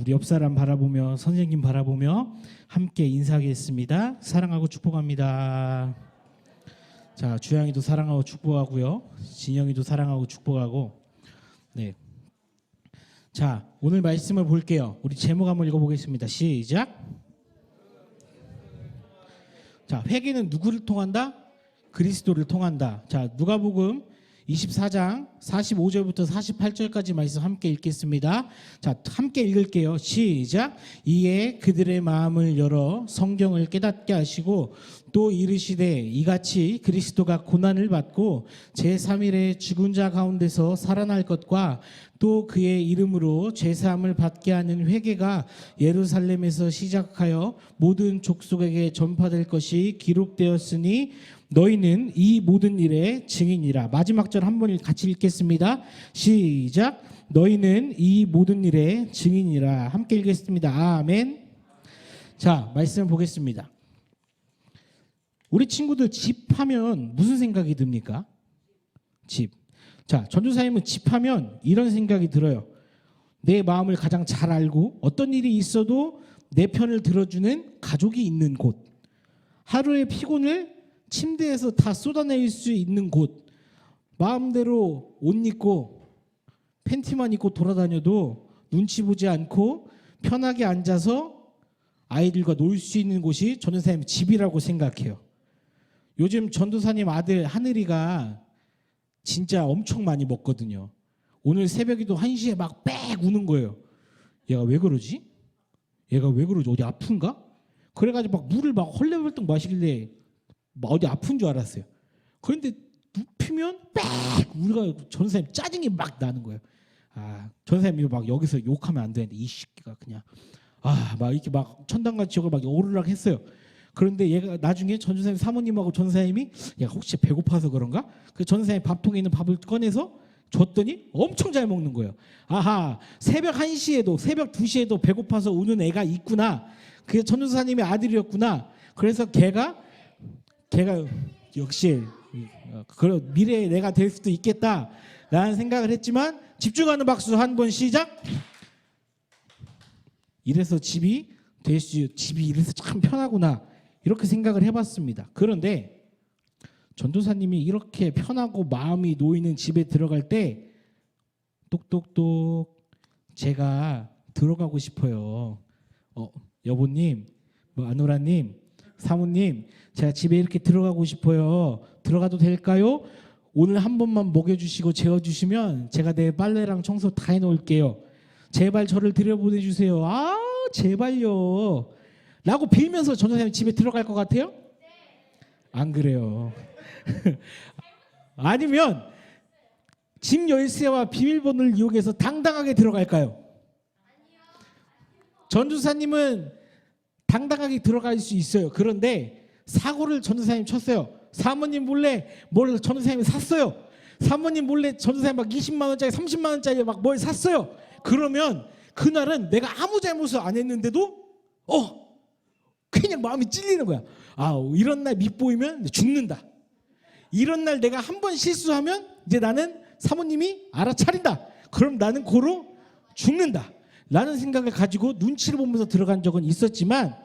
우리 옆 사람 바라보며 선생님 바라보며 함께 인사하겠습니다. 사랑하고 축복합니다. 자, 주양이도 사랑하고 축복하고요. 진영이도 사랑하고 축복하고. 네. 자, 오늘 말씀을 볼게요. 우리 제목 한번 읽어보겠습니다. 시작. 자, 회개는 누구를 통한다? 그리스도를 통한다. 자, 누가복음 24장 45절부터 48절까지 말씀 함께 읽겠습니다. 자, 함께 읽을게요. 시작. 이에 그들의 마음을 열어 성경을 깨닫게 하시고 또 이르시되 이같이 그리스도가 고난을 받고 제3일에 죽은 자 가운데서 살아날 것과 또 그의 이름으로 죄사함을 받게 하는 회개가 예루살렘에서 시작하여 모든 족속에게 전파될 것이 기록되었으니 너희는 이 모든 일의 증인이라. 마지막 절 한번 같이 읽겠습니다. 시작. 너희는 이 모든 일의 증인이라. 함께 읽겠습니다. 아멘. 자, 말씀 보겠습니다. 우리 친구들 집 하면 무슨 생각이 듭니까? 집. 자, 전도사님은 집 하면 이런 생각이 들어요. 내 마음을 가장 잘 알고 어떤 일이 있어도 내 편을 들어주는 가족이 있는 곳. 하루의 피곤을 침대에서 다 쏟아낼 수 있는 곳. 마음대로 옷 입고 팬티만 입고 돌아다녀도 눈치 보지 않고 편하게 앉아서 아이들과 놀 수 있는 곳이 전도사님 집이라고 생각해요. 요즘 전도사님 아들 하늘이가 진짜 엄청 많이 먹거든요. 오늘 새벽에도 1시에 막 빽 우는 거예요. 얘가 왜 그러지? 어디 아픈가? 그래가지고 막 물을 막 헐레벌떡 마시길래 어디 아픈 줄 알았어요. 그런데 눕히면 빽 우리가 전사님 짜증이 막 나는 거예요. 아, 전사님이 막 여기서 욕하면 안 되는데 이 새끼가 그냥 막 이렇게 막 천당같이 욕을 막 오르락 했어요. 그런데 얘가 나중에 전사님 사모님하고 전사님이 야 혹시 배고파서 그런가? 그 전사님 밥통에 있는 밥을 꺼내서 줬더니 엄청 잘 먹는 거예요. 아하, 새벽 1시에도 새벽 2시에도 배고파서 우는 애가 있구나. 그게 전도사님의 아들이었구나. 그래서 걔가 역시 그런 미래의 내가 될 수도 있겠다라는 생각을 했지만 집중하는 박수 한 번 시작. 이래서 집이 이래서 참 편하구나 이렇게 생각을 해봤습니다. 그런데 전도사님이 이렇게 편하고 마음이 놓이는 집에 들어갈 때 똑똑똑 제가 들어가고 싶어요. 여보님, 아노라님, 사모님, 제가 집에 이렇게 들어가고 싶어요. 들어가도 될까요? 오늘 한 번만 먹여주시고 재워주시면 제가 내 빨래랑 청소 다 해놓을게요. 제발 저를 들여보내주세요. 아, 제발요. 라고 빌면서 전도사님 집에 들어갈 것 같아요? 안 그래요. 아니면 집 열쇠와 비밀번호를 이용해서 당당하게 들어갈까요? 전도사님은 당당하게 들어갈 수 있어요. 그런데 사고를 전도사님 쳤어요. 사모님 몰래 뭘 전도사님이 샀어요. 사모님 몰래 전도사님 막 20만 원짜리 30만 원짜리 막 뭘 샀어요. 그러면 그날은 내가 아무 잘못을 안 했는데도 그냥 마음이 찔리는 거야. 아, 이런 날 밉보이면 죽는다. 이런 날 내가 한 번 실수하면 이제 나는 사모님이 알아차린다. 그럼 나는 고로 죽는다. 라는 생각을 가지고 눈치를 보면서 들어간 적은 있었지만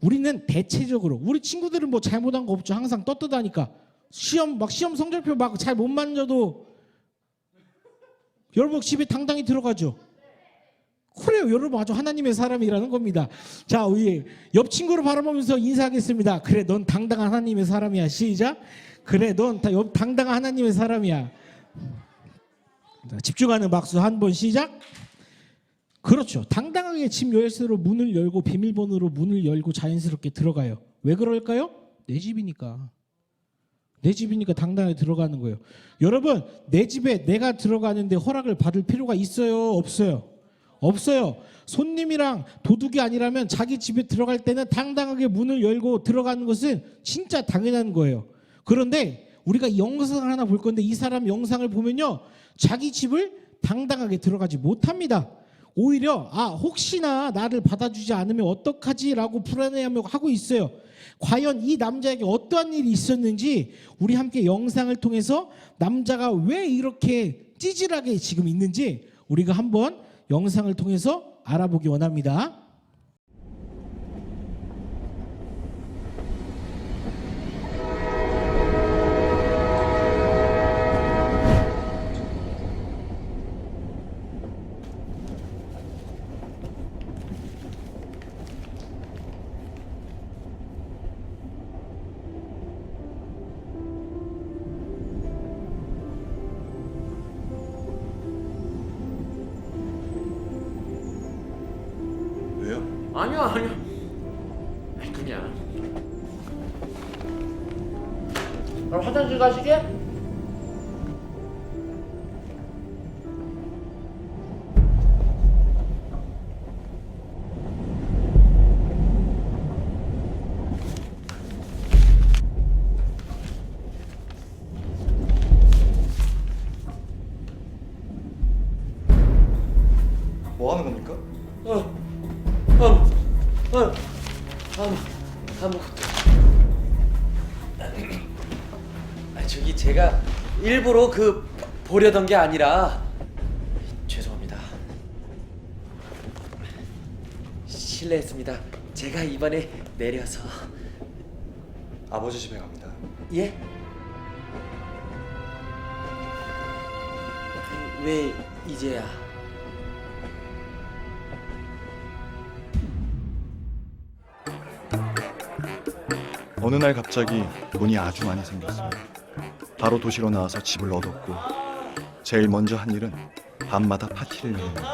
우리는 대체적으로 우리 친구들은 뭐 잘못한 거 없죠. 항상 떳떳하니까 시험 성적표 막 잘 못 만져도 여러분 집에 당당히 들어가죠. 그래요. 여러분 아주 하나님의 사람이라는 겁니다. 자, 우리 옆 친구를 바라보면서 인사하겠습니다. 그래, 넌 당당한 하나님의 사람이야. 시작. 그래, 넌 당당한 하나님의 사람이야. 자, 집중하는 박수 한 번 시작. 그렇죠. 당당하게 집 열쇠로 문을 열고 비밀번호로 문을 열고 자연스럽게 들어가요. 왜 그럴까요? 내 집이니까. 내 집이니까 당당하게 들어가는 거예요. 여러분, 내 집에 내가 들어가는데 허락을 받을 필요가 있어요? 없어요? 없어요. 손님이랑 도둑이 아니라면 자기 집에 들어갈 때는 당당하게 문을 열고 들어가는 것은 진짜 당연한 거예요. 그런데 우리가 영상을 하나 볼 건데 이 사람 영상을 보면요, 자기 집을 당당하게 들어가지 못합니다. 오히려 혹시나 나를 받아주지 않으면 어떡하지라고 불안해하며 하고 있어요. 과연 이 남자에게 어떠한 일이 있었는지 우리 함께 영상을 통해서 남자가 왜 이렇게 찌질하게 지금 있는지 우리가 한번 영상을 통해서 알아보기 원합니다. 왜요? 아니야. 그냥. 그럼 화장실 가시게? 뭐 하는 겁니까? 저기 제가 일부러 보려던 게 아니라 죄송합니다. 실례했습니다. 제가 이번에 내려서. 아버지 집에 갑니다. 예? 왜 이제야? 어느 날 갑자기 돈이 아주 많이 생겼어요. 바로 도시로 나와서 집을 얻었고 제일 먼저 한 일은 밤마다 파티를 여는 거죠.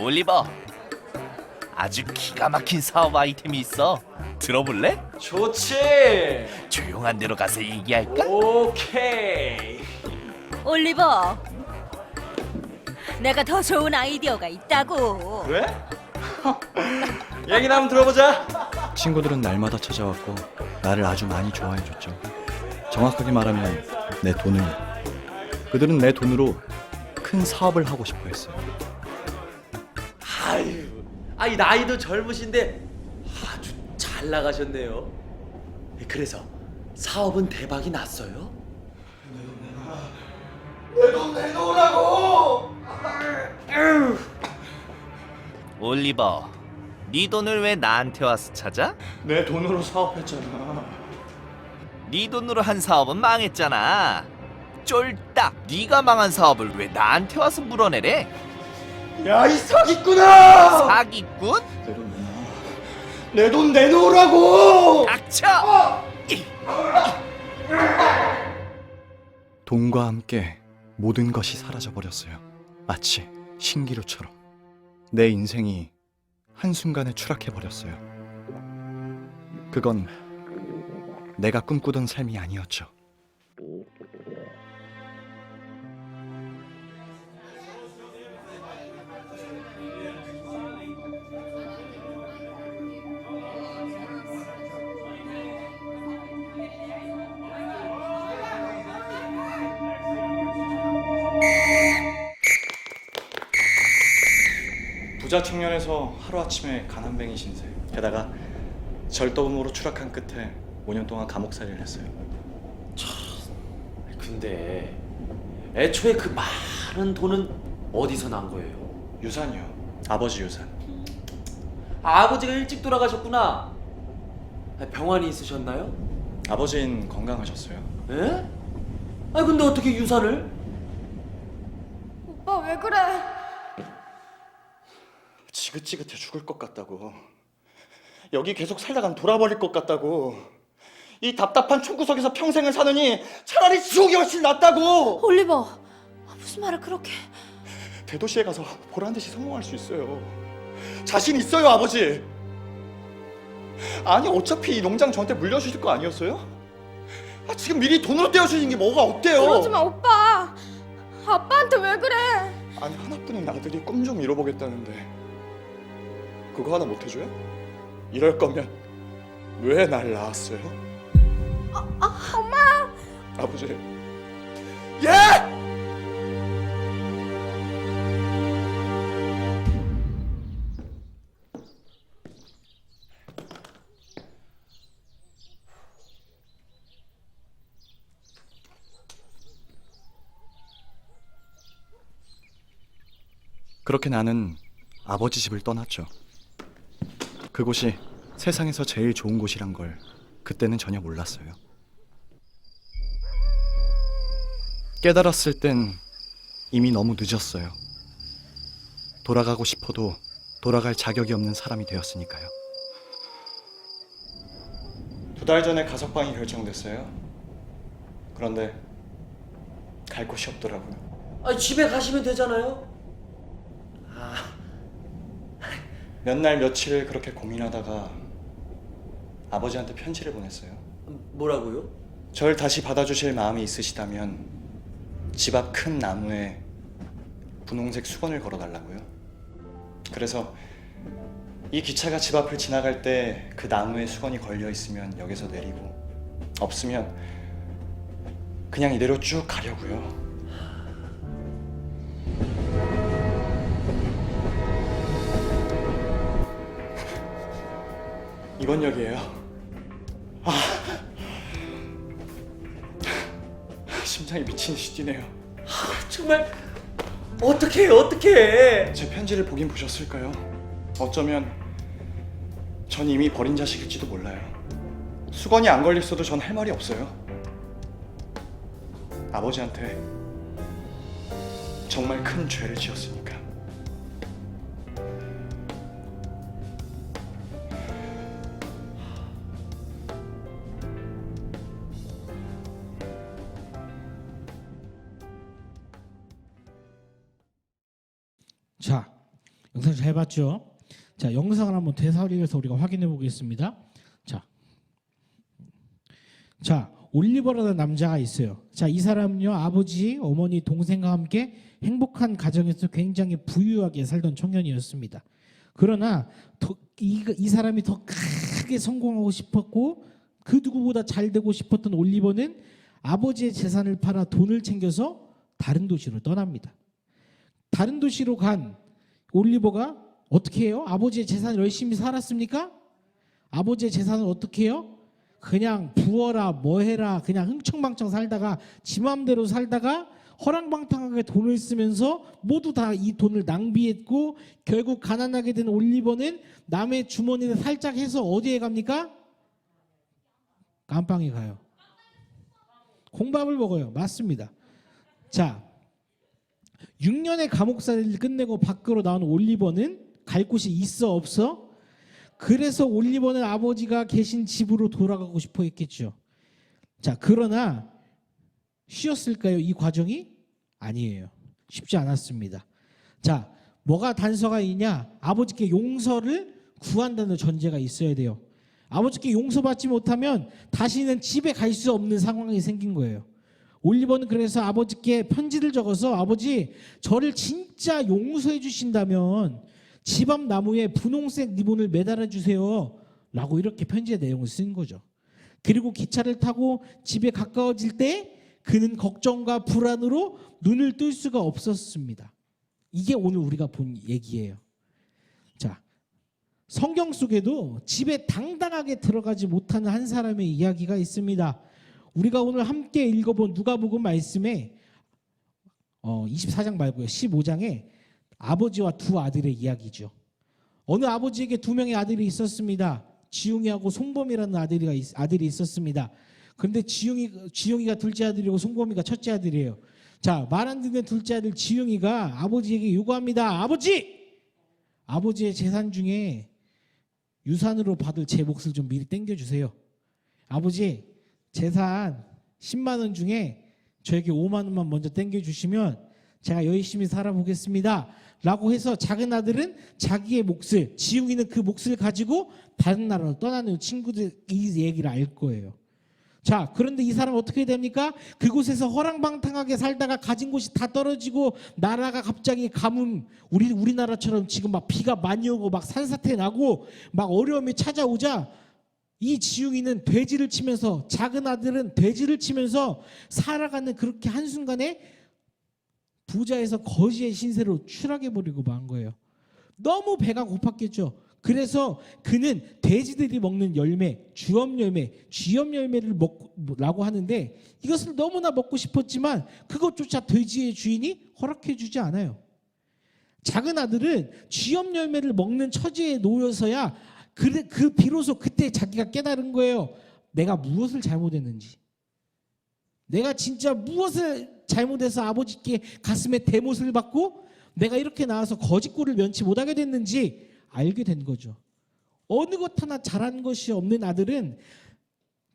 올리버, 아주 기가 막힌 사업 아이템이 있어. 들어볼래? 좋지. 조용한 데로 가서 얘기할까? 오케이. 올리버, 내가 더 좋은 아이디어가 있다고. 왜? 얘기나 한번 들어보자. 친구들은 날마다 찾아왔고 나를 아주 많이 좋아해줬죠. 정확하게 말하면 내 돈을. 그들은 내 돈으로 큰 사업을 하고 싶어 했어요. 아이 나이도 젊으신데 아주 잘 나가셨네요. 그래서 사업은 대박이 났어요? 내 돈 내놓으라고! 올리버, 네 돈을 왜 나한테 와서 찾아? 내 돈으로 사업했잖아. 네 돈으로 한 사업은 망했잖아. 쫄딱, 네가 망한 사업을 왜 나한테 와서 물어내래? 야, 이 사기꾼아! 사기꾼? 내 돈 내놔. 내 돈 내놓으라고! 닥쳐! 돈과 함께 모든 것이 사라져버렸어요. 마치 신기루처럼. 내 인생이 한순간에 추락해버렸어요. 그건 내가 꿈꾸던 삶이 아니었죠. 부자 청년에서 하루아침에 가난뱅이 신세, 게다가 절도범으로 추락한 끝에 5년 동안 감옥살이를 했어요. 근데 애초에 그 많은 돈은 어디서 난 거예요? 유산이요. 아버지 유산. 아버지가 일찍 돌아가셨구나. 병환이 있으셨나요? 아버지는 건강하셨어요. 에? 근데 어떻게 유산을? 오빠 왜 그래? 지긋지긋해 죽을 것 같다고. 여기 계속 살다간 돌아버릴 것 같다고. 이 답답한 총구석에서 평생을 사느니 차라리 지옥이 훨씬 낫다고. 올리버, 무슨 말을 그렇게? 대도시에 가서 보란 듯이 성공할 수 있어요. 자신 있어요, 아버지. 아니, 어차피 이 농장 저한테 물려주실 거 아니었어요? 지금 미리 돈으로 떼어주신 게 뭐가 어때요? 그러지 마, 오빠. 아빠한테 왜 그래? 아니, 하나뿐인 아들이 꿈 좀 이뤄보겠다는데 그거 하나 못 해줘요? 이럴 거면 왜 날 낳았어요? 엄마! 아버지. 예! 그렇게 나는 아버지 집을 떠났죠. 그곳이 세상에서 제일 좋은 곳이란 걸 그때는 전혀 몰랐어요. 깨달았을 땐 이미 너무 늦었어요. 돌아가고 싶어도 돌아갈 자격이 없는 사람이 되었으니까요. 2달 전에 가석방이 결정됐어요. 그런데 갈 곳이 없더라고요. 아, 집에 가시면 되잖아요. 몇 날 며칠 그렇게 고민하다가 아버지한테 편지를 보냈어요. 뭐라고요? 절 다시 받아주실 마음이 있으시다면 집 앞 큰 나무에 분홍색 수건을 걸어달라고요. 그래서 이 기차가 집 앞을 지나갈 때 그 나무에 수건이 걸려 있으면 역에서 내리고, 없으면 그냥 이대로 쭉 가려고요. 이번 역이에요. 심장이 미친 듯이 뛰네요. 정말 어떻게? 제 편지를 보긴 보셨을까요? 어쩌면 전 이미 버린 자식일지도 몰라요. 수건이 안 걸렸어도 전 할 말이 없어요. 아버지한테 정말 큰 죄를 지었으니까. 자, 영상 잘 봤죠? 자, 영상을 한번 되살려서 우리가 확인해 보겠습니다. 자, 올리버라는 남자가 있어요. 자, 이 사람은요, 아버지, 어머니, 동생과 함께 행복한 가정에서 굉장히 부유하게 살던 청년이었습니다. 그러나 이 사람이 더 크게 성공하고 싶었고 그 누구보다 잘 되고 싶었던 올리버는 아버지의 재산을 팔아 돈을 챙겨서 다른 도시로 떠납니다. 다른 도시로 간 올리버가 어떻게 해요? 아버지의 재산을 열심히 살았습니까? 아버지의 재산을 어떻게 해요? 그냥 부어라 뭐해라 그냥 흥청망청 살다가 지 맘대로 살다가 허랑방탕하게 돈을 쓰면서 모두 다 이 돈을 낭비했고 결국 가난하게 된 올리버는 남의 주머니를 살짝 해서 어디에 갑니까? 감방에 가요. 콩밥을 먹어요. 맞습니다. 자, 6년의 감옥살이를 끝내고 밖으로 나온 올리버는 갈 곳이 있어 없어? 그래서 올리버는 아버지가 계신 집으로 돌아가고 싶어 했겠죠. 자, 그러나 쉬웠을까요? 이 과정이? 아니에요. 쉽지 않았습니다. 자, 뭐가 단서가 있냐? 아버지께 용서를 구한다는 전제가 있어야 돼요. 아버지께 용서받지 못하면 다시는 집에 갈 수 없는 상황이 생긴 거예요. 올리버는 그래서 아버지께 편지를 적어서 아버지 저를 진짜 용서해 주신다면 집 앞 나무에 분홍색 리본을 매달아 주세요 라고 이렇게 편지의 내용을 쓴 거죠. 그리고 기차를 타고 집에 가까워질 때 그는 걱정과 불안으로 눈을 뜰 수가 없었습니다. 이게 오늘 우리가 본 얘기예요. 자, 성경 속에도 집에 당당하게 들어가지 못하는 한 사람의 이야기가 있습니다. 우리가 오늘 함께 읽어본 누가복음 말씀에 24장 말고요. 15장에 아버지와 두 아들의 이야기죠. 어느 아버지에게 두 명의 아들이 있었습니다. 지웅이하고 송범이라는 아들이 있었습니다. 그런데 지웅이가 둘째 아들이고 송범이가 첫째 아들이에요. 자, 말 안 듣는 둘째 아들 지웅이가 아버지에게 요구합니다. 아버지의 재산 중에 유산으로 받을 제 몫을 좀 미리 땡겨주세요. 아버지, 재산 10만 원 중에 저에게 5만 원만 먼저 땡겨주시면 제가 열심히 살아보겠습니다 라고 해서 작은 아들은 자기의 몫을, 지웅이는 그 몫을 가지고 다른 나라로 떠나는 친구들 이 얘기를 알 거예요. 자, 그런데 이 사람은 어떻게 됩니까? 그곳에서 허랑방탕하게 살다가 가진 곳이 다 떨어지고 나라가 갑자기 가뭄, 우리나라처럼 지금 막 비가 많이 오고 막 산사태 나고 막 어려움이 찾아오자 이 지웅이는 돼지를 치면서, 작은 아들은 돼지를 치면서 살아가는 그렇게 한순간에 부자에서 거지의 신세로 추락해버리고 만 거예요. 너무 배가 고팠겠죠. 그래서 그는 돼지들이 먹는 열매, 쥐염열매를 먹라고 하는데 이것을 너무나 먹고 싶었지만 그것조차 돼지의 주인이 허락해주지 않아요. 작은 아들은 쥐염 열매를 먹는 처지에 놓여서야 그 비로소 그때 자기가 깨달은 거예요. 내가 무엇을 잘못했는지. 내가 진짜 무엇을 잘못해서 아버지께 가슴에 대못을 받고 내가 이렇게 나와서 거짓골을 면치 못하게 됐는지 알게 된 거죠. 어느 것 하나 잘한 것이 없는 아들은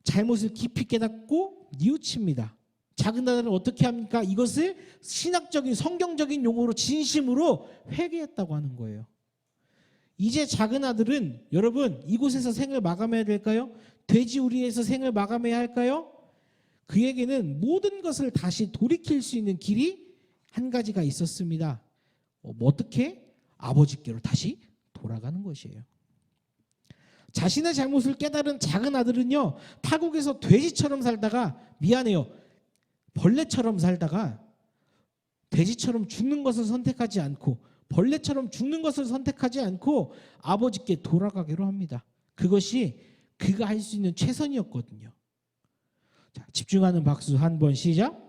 잘못을 깊이 깨닫고 뉘우칩니다. 작은 아들은 어떻게 합니까? 이것을 신학적인 성경적인 용어로 진심으로 회개했다고 하는 거예요. 이제 작은 아들은 여러분 이곳에서 생을 마감해야 될까요? 돼지우리에서 생을 마감해야 할까요? 그에게는 모든 것을 다시 돌이킬 수 있는 길이 한 가지가 있었습니다. 어떻게? 아버지께로 다시 돌아가는 것이에요. 자신의 잘못을 깨달은 작은 아들은요, 타국에서 돼지처럼 살다가 미안해요. 벌레처럼 살다가 돼지처럼 죽는 것을 선택하지 않고 벌레처럼 죽는 것을 선택하지 않고 아버지께 돌아가기로 합니다. 그것이 그가 할 수 있는 최선이었거든요. 자, 집중하는 박수 한번 시작.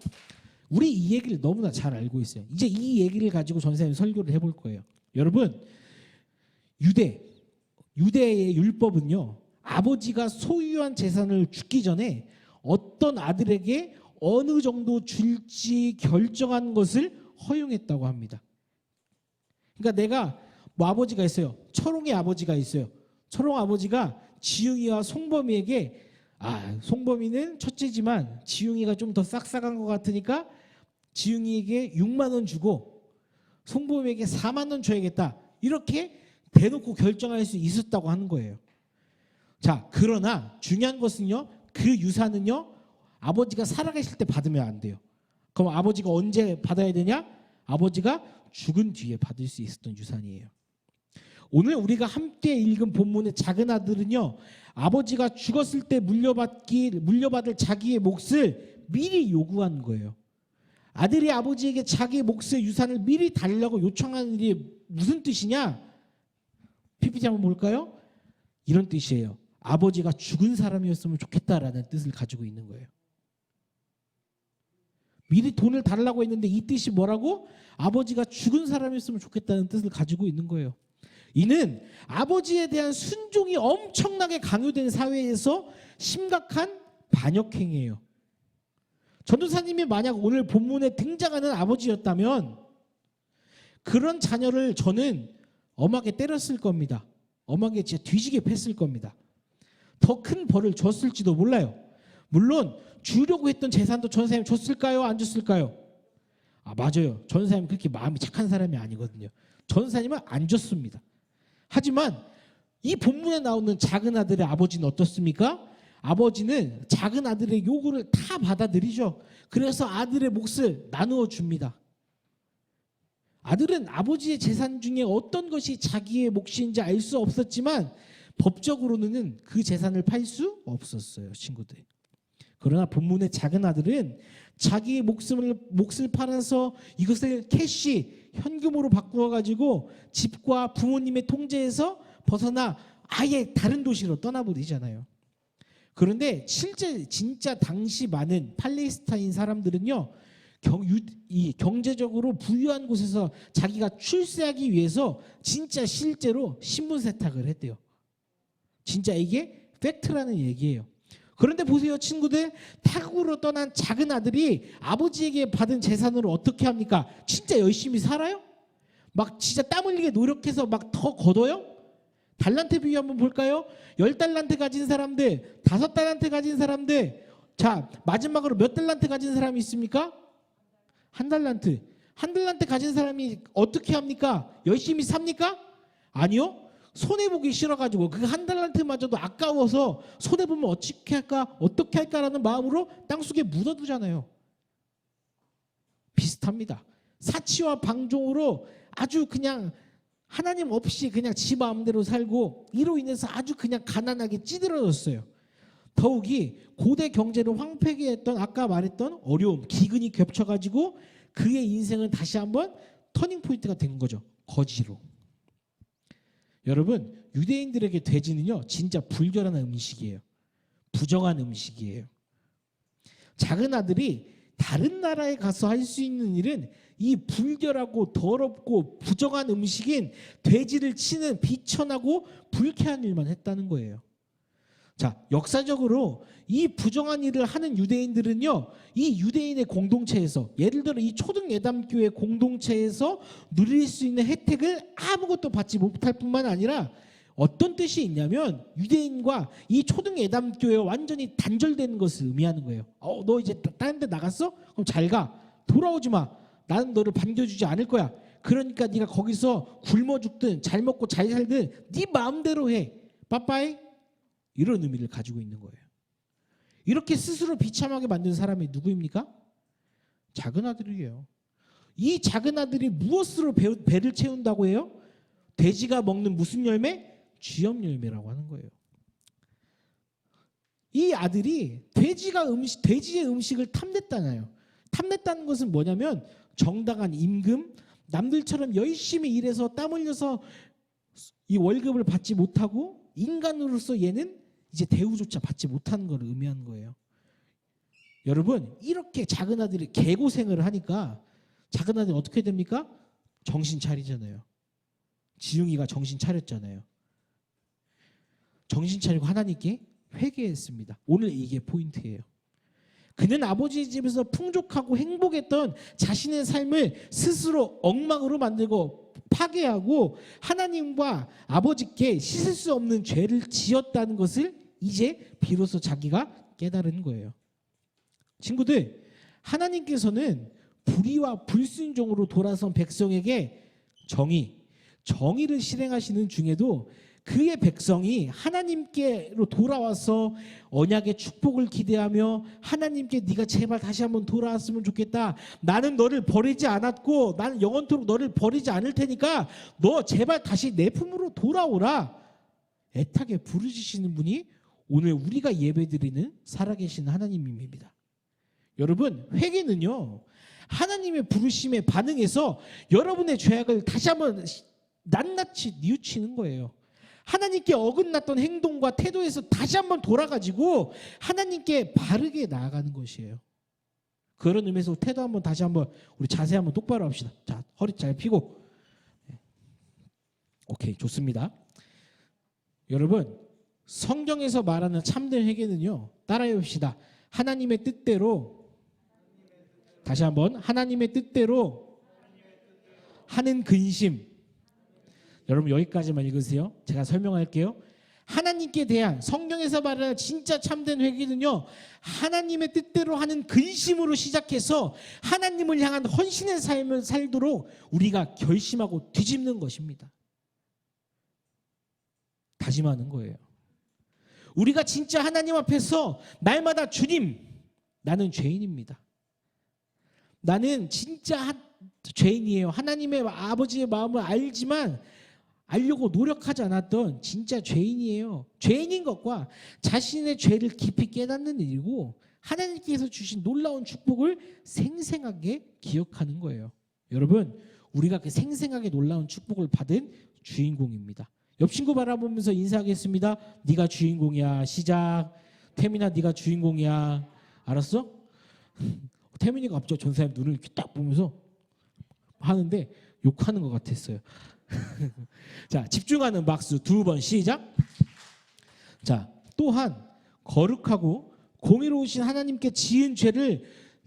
우리 이 얘기를 너무나 잘 알고 있어요. 이제 이 얘기를 가지고 전사님 설교를 해볼 거예요. 여러분, 유대의 율법은요, 아버지가 소유한 재산을 주기 전에 어떤 아들에게 어느 정도 줄지 결정한 것을 허용했다고 합니다. 그러니까 내가 뭐 아버지가 있어요. 철옹의 아버지가 있어요. 철옹 아버지가 지웅이와 송범이에게 송범이는 첫째지만 지웅이가 좀 더 싹싹한 것 같으니까 지웅이에게 6만 원 주고 송범이에게 4만 원 줘야겠다. 이렇게 대놓고 결정할 수 있었다고 하는 거예요. 자, 그러나 중요한 것은요, 그 유산은요, 아버지가 살아계실 때 받으면 안 돼요. 그럼 아버지가 언제 받아야 되냐? 아버지가 죽은 뒤에 받을 수 있었던 유산이에요. 오늘 우리가 함께 읽은 본문의 작은 아들은요, 아버지가 죽었을 때 물려받을 자기의 몫을 미리 요구한 거예요. 아들이 아버지에게 자기의 몫의 유산을 미리 달라고 요청하는 일이 무슨 뜻이냐? PPT 한번 볼까요? 이런 뜻이에요. 아버지가 죽은 사람이었으면 좋겠다라는 뜻을 가지고 있는 거예요. 미리 돈을 달라고 했는데 이 뜻이 뭐라고? 아버지가 죽은 사람이었으면 좋겠다는 뜻을 가지고 있는 거예요. 이는 아버지에 대한 순종이 엄청나게 강요된 사회에서 심각한 반역행위예요. 전도사님이 만약 오늘 본문에 등장하는 아버지였다면 그런 자녀를 저는 엄하게 때렸을 겁니다. 엄하게 진짜 뒤지게 팼을 겁니다. 더 큰 벌을 줬을지도 몰라요. 물론 주려고 했던 재산도 전사님 줬을까요? 안 줬을까요? 맞아요. 전사님 그렇게 마음이 착한 사람이 아니거든요. 전사님은 안 줬습니다. 하지만 이 본문에 나오는 작은 아들의 아버지는 어떻습니까? 아버지는 작은 아들의 요구를 다 받아들이죠. 그래서 아들의 몫을 나누어 줍니다. 아들은 아버지의 재산 중에 어떤 것이 자기의 몫인지 알 수 없었지만 법적으로는 그 재산을 팔 수 없었어요, 친구들. 그러나 본문의 작은 아들은 자기의 몫을 팔아서 이것을 캐시, 현금으로 바꾸어 가지고 집과 부모님의 통제에서 벗어나 아예 다른 도시로 떠나버리잖아요. 그런데 실제 진짜 당시 많은 팔레스타인 사람들은요, 경제적으로 부유한 곳에서 자기가 출세하기 위해서 진짜 실제로 신분 세탁을 했대요. 진짜 이게 팩트라는 얘기예요. 그런데 보세요, 친구들. 타국으로 떠난 작은 아들이 아버지에게 받은 재산으로 어떻게 합니까? 진짜 열심히 살아요? 막 진짜 땀 흘리게 노력해서 막 더 걷어요? 달란트 비유 한번 볼까요? 10달란트 가진 사람들, 5달란트 가진 사람들. 자, 마지막으로 몇 달란트 가진 사람이 있습니까? 1달란트. 1달란트 가진 사람이 어떻게 합니까? 열심히 삽니까? 아니요. 손해보기 싫어가지고 그 1달란트마저도 아까워서 손해보면 어떻게 할까라는 마음으로 땅속에 묻어두잖아요. 비슷합니다. 사치와 방종으로 아주 그냥 하나님 없이 그냥 지 마음대로 살고 이로 인해서 아주 그냥 가난하게 찌들어졌어요. 더욱이 고대 경제를 황폐하게 했던 아까 말했던 어려움, 기근이 겹쳐가지고 그의 인생은 다시 한번 터닝포인트가 된 거죠. 거지로. 여러분, 유대인들에게 돼지는요, 진짜 불결한 음식이에요. 부정한 음식이에요. 작은 아들이 다른 나라에 가서 할 수 있는 일은 이 불결하고 더럽고 부정한 음식인 돼지를 치는 비천하고 불쾌한 일만 했다는 거예요. 자, 역사적으로 이 부정한 일을 하는 유대인들은요, 이 유대인의 공동체에서, 예를 들어 이 초등 예담교회 공동체에서 누릴 수 있는 혜택을 아무것도 받지 못할 뿐만 아니라 어떤 뜻이 있냐면 유대인과 이 초등 예담교회가 완전히 단절되는 것을 의미하는 거예요. 너 이제 다른 데 나갔어? 그럼 잘 가. 돌아오지 마. 나는 너를 반겨주지 않을 거야. 그러니까 네가 거기서 굶어 죽든 잘 먹고 잘 살든 네 마음대로 해. 빠빠이. 이런 의미를 가지고 있는 거예요. 이렇게 스스로 비참하게 만든 사람이 누구입니까? 작은 아들이에요. 이 작은 아들이 무엇으로 배를 채운다고 해요? 돼지가 먹는 무슨 열매? 쥐염 열매라고 하는 거예요. 이 아들이 돼지의 음식을 탐냈다나요. 탐냈다는 것은 뭐냐면 정당한 임금, 남들처럼 열심히 일해서 땀 흘려서 이 월급을 받지 못하고 인간으로서 얘는 이제 대우조차 받지 못하는 걸 의미하는 거예요. 여러분, 이렇게 작은 아들이 개고생을 하니까 작은 아들이 어떻게 됩니까? 정신 차리잖아요. 지웅이가 정신 차렸잖아요. 정신 차리고 하나님께 회개했습니다. 오늘 이게 포인트예요. 그는 아버지의 집에서 풍족하고 행복했던 자신의 삶을 스스로 엉망으로 만들고 파괴하고 하나님과 아버지께 씻을 수 없는 죄를 지었다는 것을 이제 비로소 자기가 깨달은 거예요. 친구들, 하나님께서는 불의와 불순종으로 돌아선 백성에게 정의를 실행하시는 중에도 그의 백성이 하나님께로 돌아와서 언약의 축복을 기대하며 하나님께 네가 제발 다시 한번 돌아왔으면 좋겠다. 나는 너를 버리지 않았고 나는 영원토록 너를 버리지 않을 테니까 너 제발 다시 내 품으로 돌아오라. 애타게 부르짖으시는 분이 오늘 우리가 예배드리는 살아계신 하나님입니다. 여러분, 회개는요, 하나님의 부르심에 반응해서 여러분의 죄악을 다시 한번 낱낱이 뉘우치는 거예요. 하나님께 어긋났던 행동과 태도에서 다시 한번 돌아가지고 하나님께 바르게 나아가는 것이에요. 그런 의미에서 태도 한번 다시 한번 우리 자세 한번 똑바로 합시다. 자, 허리 잘 펴고. 오케이, 좋습니다. 여러분, 성경에서 말하는 참된 회개는요, 따라해 봅시다. 하나님의 뜻대로, 다시 한번, 하나님의 뜻대로 하는 근심. 여러분, 여기까지만 읽으세요. 제가 설명할게요. 하나님께 대한 성경에서 말하는 진짜 참된 회개는요, 하나님의 뜻대로 하는 근심으로 시작해서 하나님을 향한 헌신의 삶을 살도록 우리가 결심하고 뒤집는 것입니다. 다짐하는 거예요. 우리가 진짜 하나님 앞에서 날마다 주님, 나는 죄인입니다. 나는 진짜 죄인이에요. 하나님의 아버지의 마음을 알지만 알려고 노력하지 않았던 진짜 죄인이에요. 죄인인 것과 자신의 죄를 깊이 깨닫는 일이고 하나님께서 주신 놀라운 축복을 생생하게 기억하는 거예요. 여러분, 우리가 그 생생하게 놀라운 축복을 받은 주인공입니다. 옆 친구 바라보면서 인사하겠습니다. 네가 주인공이야. 시작. 태민아, 네가 주인공이야. 알았어? 태민이가 갑자기 전사님 눈을 이렇게 딱 보면서 하는데 욕하는 것 같았어요. 자, 집중하는 박수 2번 시작. 자, 또한 거룩하고 공의로우신 하나님께 지은 죄를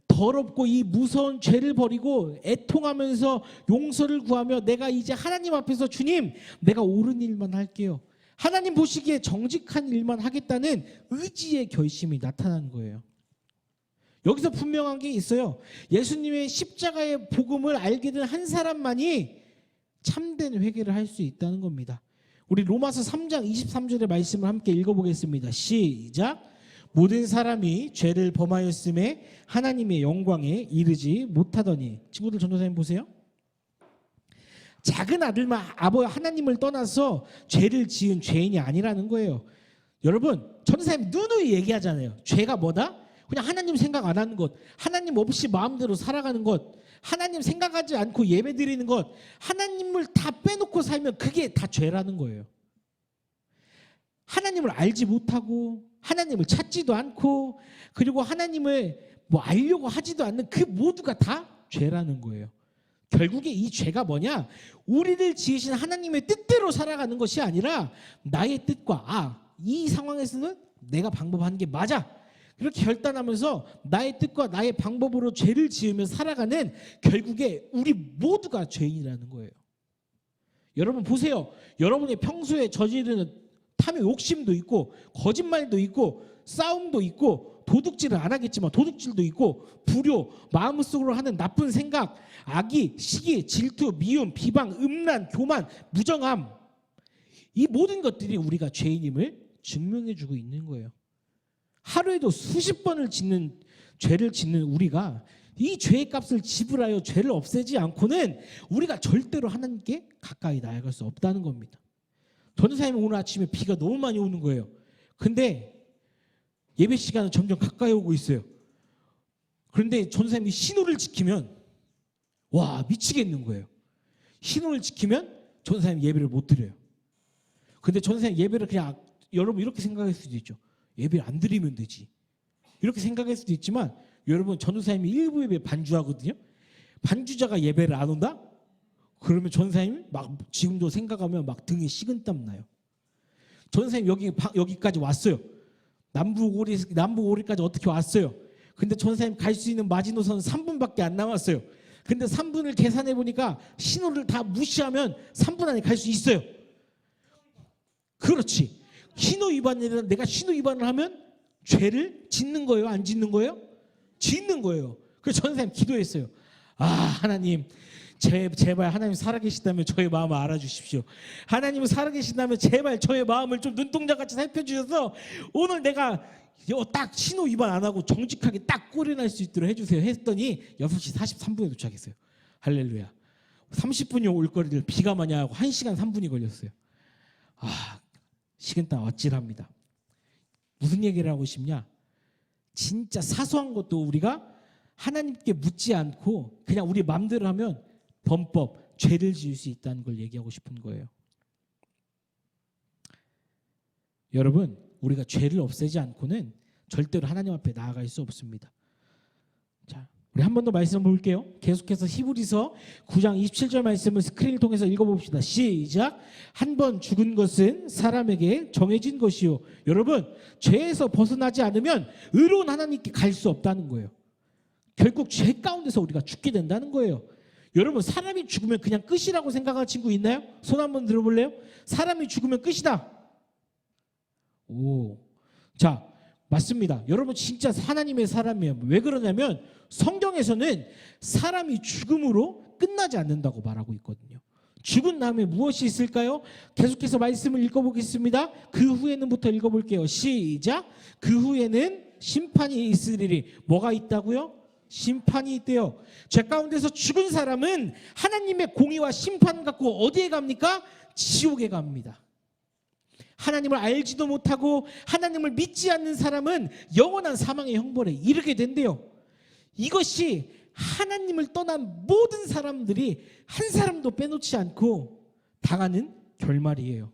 더럽고 이 무서운 죄를 버리고 애통하면서 용서를 구하며 내가 이제 하나님 앞에서 주님, 내가 옳은 일만 할게요. 하나님 보시기에 정직한 일만 하겠다는 의지의 결심이 나타나는 거예요. 여기서 분명한 게 있어요. 예수님의 십자가의 복음을 알게 된 한 사람만이 참된 회개를 할 수 있다는 겁니다. 우리 로마서 3장 23절의 말씀을 함께 읽어보겠습니다. 시작. 모든 사람이 죄를 범하였음에 하나님의 영광에 이르지 못하더니. 친구들, 전도사님 보세요. 작은 아들만 하나님을 떠나서 죄를 지은 죄인이 아니라는 거예요. 여러분, 전도사님 누누이 얘기하잖아요. 죄가 뭐다? 그냥 하나님 생각 안 하는 것, 하나님 없이 마음대로 살아가는 것, 하나님 생각하지 않고 예배드리는 것, 하나님을 다 빼놓고 살면 그게 다 죄라는 거예요. 하나님을 알지 못하고 하나님을 찾지도 않고 그리고 하나님을 뭐 알려고 하지도 않는 그 모두가 다 죄라는 거예요. 결국에 이 죄가 뭐냐? 우리를 지으신 하나님의 뜻대로 살아가는 것이 아니라 나의 뜻과 이 상황에서는 내가 방법하는 게 맞아. 그렇게 결단하면서 나의 뜻과 나의 방법으로 죄를 지으며 살아가는 결국에 우리 모두가 죄인이라는 거예요. 여러분 보세요. 여러분이 평소에 저지르는 탐욕 욕심도 있고 거짓말도 있고 싸움도 있고 도둑질을 안 하겠지만 도둑질도 있고 불효, 마음속으로 하는 나쁜 생각, 악의, 시기, 질투, 미움, 비방, 음란, 교만, 무정함 이 모든 것들이 우리가 죄인임을 증명해주고 있는 거예요. 하루에도 수십 번을 죄를 짓는 우리가 이 죄의 값을 지불하여 죄를 없애지 않고는 우리가 절대로 하나님께 가까이 나아갈 수 없다는 겁니다. 전도사님 오늘 아침에 비가 너무 많이 오는 거예요. 근데 예배 시간은 점점 가까이 오고 있어요. 그런데 전도사님이 신호를 지키면 와 미치겠는 거예요. 신호를 지키면 전도사님 예배를 못 드려요. 근데 전도사님 예배를 그냥 여러분 이렇게 생각할 수도 있죠. 예배를 안 드리면 되지. 이렇게 생각할 수도 있지만 여러분 전도사님이 일부 예배 반주하거든요. 반주자가 예배를 안 온다? 그러면 전도사님이 막 지금도 생각하면 막 등에 식은땀 나요. 전도사님 여기까지 왔어요. 남부 오리까지 어떻게 왔어요. 근데 전도사님 갈 수 있는 마지노선은 3분밖에 안 남았어요. 근데 3분을 계산해 보니까 신호를 다 무시하면 3분 안에 갈 수 있어요. 그렇지. 신호 위반이라 내가 신호 위반을 하면 죄를 짓는 거예요? 안 짓는 거예요? 짓는 거예요. 그래서 전도사님 기도했어요. 하나님 제발 하나님 살아계시다면 저의 마음을 알아주십시오. 하나님은 살아계신다면 제발 저의 마음을 좀 눈동자같이 살펴주셔서 오늘 내가 딱 신호 위반 안 하고 정직하게 딱 꼴이 날 수 있도록 해주세요 했더니 6시 43분에 도착했어요. 할렐루야. 30분이 올 거리를 비가 많이 하고 1시간 3분이 걸렸어요. 식은땀 어찔합니다. 무슨 얘기를 하고 싶냐? 진짜 사소한 것도 우리가 하나님께 묻지 않고 그냥 우리 마음대로 하면 범법, 죄를 지을 수 있다는 걸 얘기하고 싶은 거예요. 여러분, 우리가 죄를 없애지 않고는 절대로 하나님 앞에 나아갈 수 없습니다. 자, 우리 한 번 더 말씀 볼게요. 계속해서 히브리서 9장 27절 말씀을 스크린을 통해서 읽어봅시다. 시작. 한 번 죽은 것은 사람에게 정해진 것이요. 여러분, 죄에서 벗어나지 않으면 의로운 하나님께 갈 수 없다는 거예요. 결국 죄 가운데서 우리가 죽게 된다는 거예요. 여러분, 사람이 죽으면 그냥 끝이라고 생각하는 친구 있나요? 손 한번 들어볼래요? 사람이 죽으면 끝이다. 자, 맞습니다. 여러분 진짜 하나님의 사람이에요. 왜 그러냐면 성경에서는 사람이 죽음으로 끝나지 않는다고 말하고 있거든요. 죽은 다음에 무엇이 있을까요? 계속해서 말씀을 읽어보겠습니다. 그 후에는부터 읽어볼게요. 시작. 그 후에는 심판이 있으리니 뭐가 있다고요? 심판이 있대요. 죄 가운데서 죽은 사람은 하나님의 공의와 심판 갖고 어디에 갑니까? 지옥에 갑니다. 하나님을 알지도 못하고 하나님을 믿지 않는 사람은 영원한 사망의 형벌에 이르게 된대요. 이것이 하나님을 떠난 모든 사람들이 한 사람도 빼놓지 않고 당하는 결말이에요.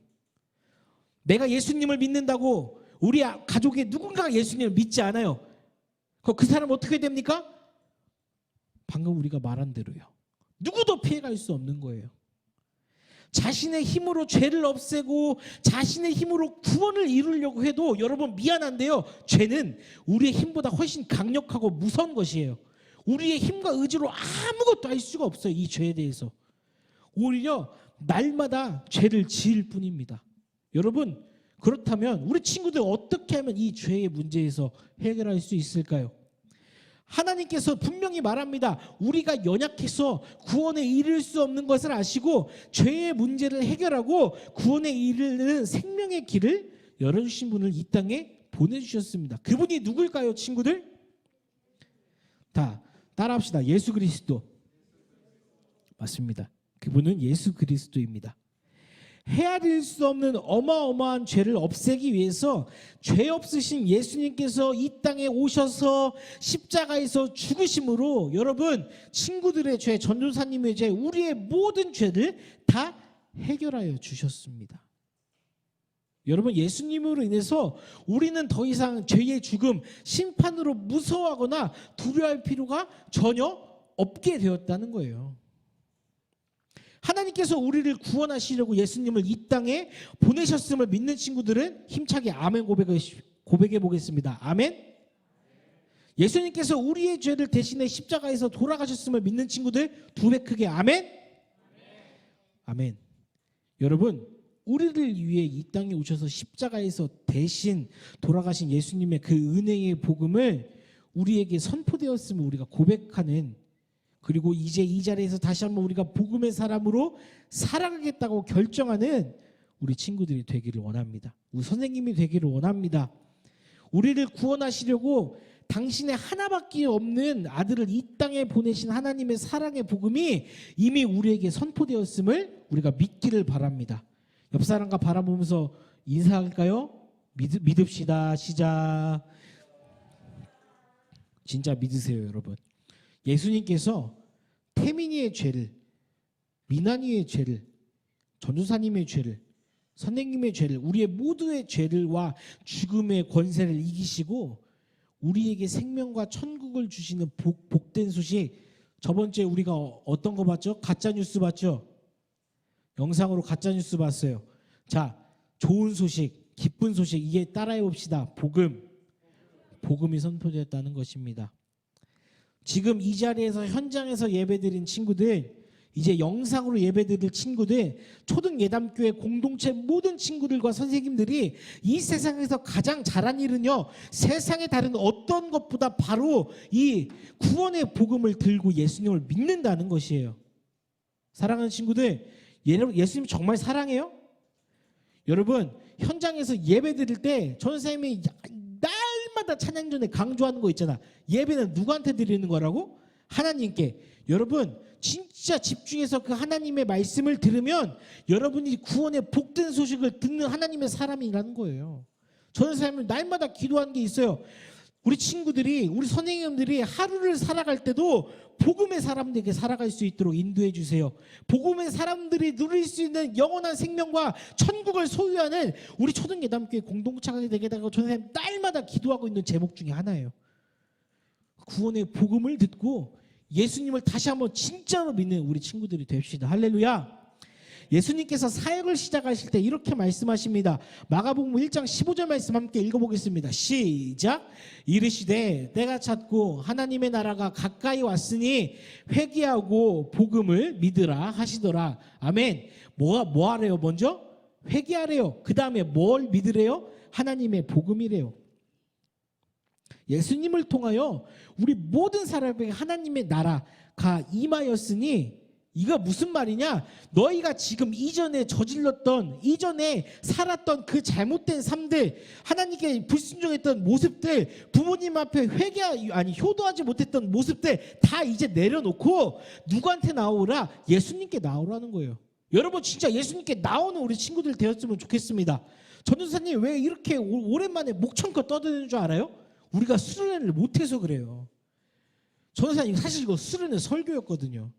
내가 예수님을 믿는다고 우리 가족의 누군가가 예수님을 믿지 않아요. 그 사람 어떻게 됩니까? 방금 우리가 말한 대로요. 누구도 피해갈 수 없는 거예요. 자신의 힘으로 죄를 없애고 자신의 힘으로 구원을 이루려고 해도 여러분 미안한데요. 죄는 우리의 힘보다 훨씬 강력하고 무서운 것이에요. 우리의 힘과 의지로 아무것도 할 수가 없어요. 이 죄에 대해서. 오히려 날마다 죄를 지을 뿐입니다. 여러분, 그렇다면 우리 친구들 어떻게 하면 이 죄의 문제에서 해결할 수 있을까요? 하나님께서 분명히 말합니다. 우리가 연약해서 구원에 이를 수 없는 것을 아시고 죄의 문제를 해결하고 구원에 이르는 생명의 길을 열어주신 분을 이 땅에 보내주셨습니다. 그분이 누굴까요, 친구들? 다 따라합시다. 예수 그리스도. 맞습니다. 그분은 예수 그리스도입니다. 헤아릴 수 없는 어마어마한 죄를 없애기 위해서 죄 없으신 예수님께서 이 땅에 오셔서 십자가에서 죽으심으로 여러분 친구들의 죄, 전도사님의 죄, 우리의 모든 죄를 다 해결하여 주셨습니다. 여러분, 예수님으로 인해서 우리는 더 이상 죄의 죽음, 심판으로 무서워하거나 두려워할 필요가 전혀 없게 되었다는 거예요. 하나님께서 우리를 구원하시려고 예수님을 이 땅에 보내셨음을 믿는 친구들은 힘차게 아멘 고백해 보겠습니다. 아멘. 예수님께서 우리의 죄를 대신해 십자가에서 돌아가셨음을 믿는 친구들 두 배 크게 아멘. 아멘. 여러분, 우리를 위해 이 땅에 오셔서 십자가에서 대신 돌아가신 예수님의 그 은혜의 복음을 우리에게 선포되었음을 우리가 고백하는, 그리고 이제 이 자리에서 다시 한번 우리가 복음의 사람으로 살아가겠다고 결정하는 우리 친구들이 되기를 원합니다. 우리 선생님이 되기를 원합니다. 우리를 구원하시려고 당신의 하나밖에 없는 아들을 이 땅에 보내신 하나님의 사랑의 복음이 이미 우리에게 선포되었음을 우리가 믿기를 바랍니다. 옆 사람과 바라보면서 인사할까요? 믿읍시다. 시작. 진짜 믿으세요, 여러분. 예수님께서 태민이의 죄를, 미나니의 죄를, 전도사님의 죄를, 선생님의 죄를, 우리의 모두의 죄를와 죽음의 권세를 이기시고 우리에게 생명과 천국을 주시는 복된 소식. 저번 주에 우리가 어떤 거 봤죠? 가짜 뉴스 봤죠? 영상으로 가짜 뉴스 봤어요. 자, 좋은 소식, 기쁜 소식, 이게 따라해 봅시다. 복음이 선포되었다는 것입니다. 지금 이 자리에서 현장에서 예배드린 친구들, 이제 영상으로 예배드릴 친구들, 초등 예담교회 공동체 모든 친구들과 선생님들이 이 세상에서 가장 잘한 일은요, 세상의 다른 어떤 것보다 바로 이 구원의 복음을 들고 예수님을 믿는다는 것이에요. 사랑하는 친구들, 예수님 정말 사랑해요? 여러분, 현장에서 예배드릴 때 전사님이 날마다 찬양 전에 강조하는 거 있잖아. 예배는 누구한테 드리는 거라고? 하나님께. 여러분, 진짜 집중해서 그 하나님의 말씀을 들으면 여러분이 구원의 복된 소식을 듣는 하나님의 사람이라는 거예요. 저는 사람은 날마다 기도하는 게 있어요. 우리 친구들이, 우리 선생님들이 하루를 살아갈 때도 복음의 사람들에게 살아갈 수 있도록 인도해 주세요. 복음의 사람들이 누릴 수 있는 영원한 생명과 천국을 소유하는 우리 초등예담교회 공동체가 되겠다고 저는 날마다 기도하고 있는 제목 중에 하나예요. 구원의 복음을 듣고 예수님을 다시 한번 진짜로 믿는 우리 친구들이 됩시다. 할렐루야. 예수님께서 사역을 시작하실 때 이렇게 말씀하십니다. 마가복음 1장 15절 말씀 함께 읽어보겠습니다. 시작. 이르시되 때가 찼고 하나님의 나라가 가까이 왔으니 회개하고 복음을 믿으라 하시더라. 아멘. 뭐 하래요? 먼저 회개하래요. 그 다음에 뭘 믿으래요? 하나님의 복음이래요. 예수님을 통하여 우리 모든 사람에게 하나님의 나라가 임하였으니, 이거 무슨 말이냐? 너희가 지금 이전에 저질렀던, 이전에 살았던 그 잘못된 삶들, 하나님께 불순종했던 모습들, 부모님 앞에 효도하지 못했던 모습들 다 이제 내려놓고 누구한테 나오라? 예수님께 나오라는 거예요. 여러분, 진짜 예수님께 나오는 우리 친구들 되었으면 좋겠습니다. 전도사님 왜 이렇게 오랜만에 목청껏 떠드는 줄 알아요? 우리가 수련회를 못해서 그래요. 전도사님 사실 이거 수련회 설교였거든요.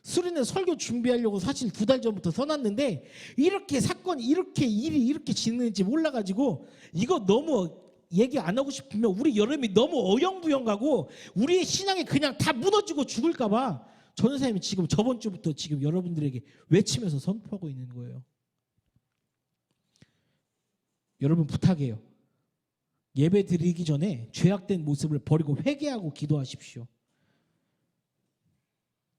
수련회 설교 준비하려고 사실 2달 전부터 써놨는데 이렇게 사건이 일이 이렇게 진행될지 몰라가지고 이거 너무 얘기 안 하고 싶으면 우리 여름이 너무 어영부영 가고 우리의 신앙이 그냥 다 무너지고 죽을까봐 전도사님이 지금 저번 주부터 지금 여러분들에게 외치면서 선포하고 있는 거예요. 여러분 부탁해요. 예배 드리기 전에 죄악된 모습을 버리고 회개하고 기도하십시오.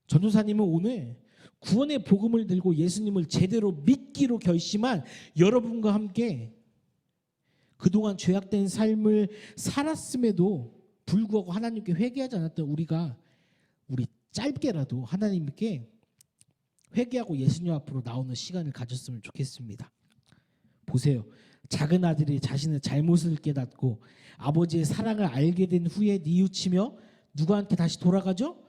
전도사님은 오늘 구원의 복음을 들고 예수님을 제대로 믿기로 결심한 여러분과 함께 그동안 죄악된 삶을 살았음에도 불구하고 하나님께 회개하지 않았던 우리 짧게라도 하나님께 회개하고 예수님 앞으로 나오는 시간을 가졌으면 좋겠습니다. 보세요. 작은 아들이 자신의 잘못을 깨닫고 아버지의 사랑을 알게 된 후에 뉘우치며 누구한테 다시 돌아가죠?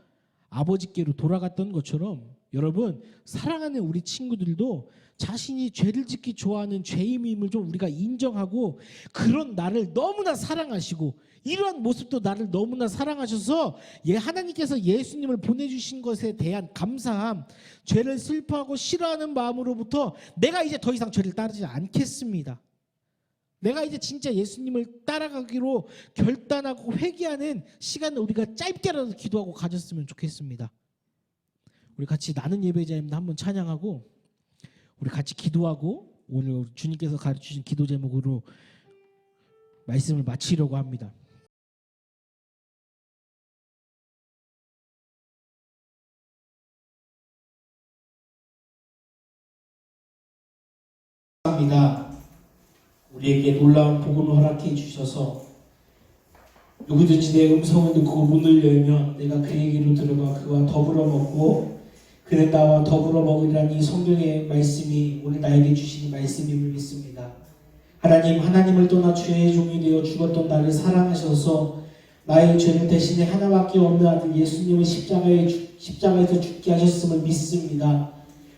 아버지께로 돌아갔던 것처럼 여러분, 사랑하는 우리 친구들도 자신이 죄를 짓기 좋아하는 죄인임을 좀 우리가 인정하고, 그런 나를 너무나 사랑하시고 이러한 모습도 나를 너무나 사랑하셔서 하나님께서 예수님을 보내주신 것에 대한 감사함, 죄를 슬퍼하고 싫어하는 마음으로부터 내가 이제 더 이상 죄를 따르지 않겠습니다. 내가 이제 진짜 예수님을 따라가기로 결단하고 회개하는 시간을 우리가 짧게라도 기도하고 가졌으면 좋겠습니다. 우리 같이 나는 예배자입니다. 한번 찬양하고 우리 같이 기도하고 오늘 주님께서 가르치신 기도 제목으로 말씀을 마치려고 합니다. 합니다. 우리에게 놀라운 복음을 허락해 주셔서 누구든지 내 음성을 듣고 문을 열면 내가 그에게로 들어가 그와 더불어 먹고 그는 나와 더불어 먹으리라는 이 성경의 말씀이 오늘 나에게 주신 말씀임을 믿습니다. 하나님을 떠나 죄의 종이 되어 죽었던 나를 사랑하셔서 나의 죄를 대신에 하나밖에 없는 아들 예수님을 십자가에서 죽게 하셨음을 믿습니다.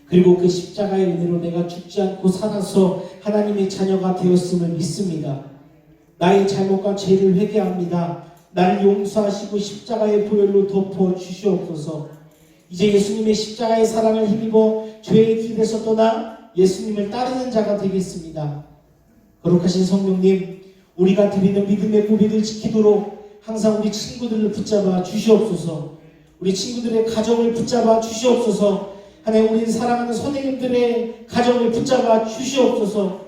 그리고 그 십자가의 은혜로 내가 죽지 않고 살아서 하나님의 자녀가 되었음을 믿습니다. 나의 잘못과 죄를 회개합니다. 나를 용서하시고 십자가의 보혈로 덮어 주시옵소서. 이제 예수님의 십자가의 사랑을 힘입어 죄의 길에서 떠나 예수님을 따르는 자가 되겠습니다. 거룩하신 성령님, 우리가 드리는 믿음의 고백을 지키도록 항상 우리 친구들을 붙잡아 주시옵소서. 우리 친구들의 가정을 붙잡아 주시옵소서. 하나님, 우리는 사랑하는 선생님들의 가정을 붙잡아 주시옵소서.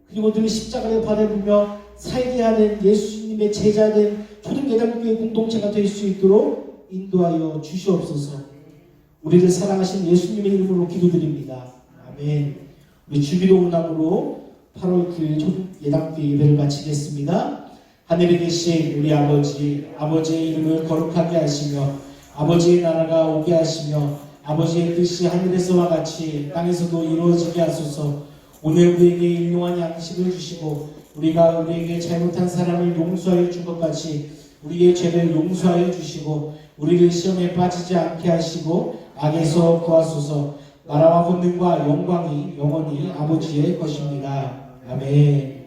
그리고 늘 십자가를 바라보며 살게 하는 예수님의 제자된 초등예당교회 공동체가 될 수 있도록 인도하여 주시옵소서. 우리를 사랑하신 예수님의 이름으로 기도드립니다. 아멘. 우리 주기도 문항으로 8월 9일 초등예당교회 예배를 마치겠습니다. 하늘에 계신 우리 아버지, 아버지의 이름을 거룩하게 하시며 아버지의 나라가 오게 하시며 아버지의 뜻이 하늘에서와 같이 땅에서도 이루어지게 하소서. 오늘 우리에게 일용할 양식을 주시고 우리가 우리에게 잘못한 사람을 용서하여 준 것 같이 우리의 죄를 용서하여 주시고 우리를 시험에 빠지지 않게 하시고 악에서 구하소서. 나라와 권능과 영광이 영원히 아버지의 것입니다. 아멘.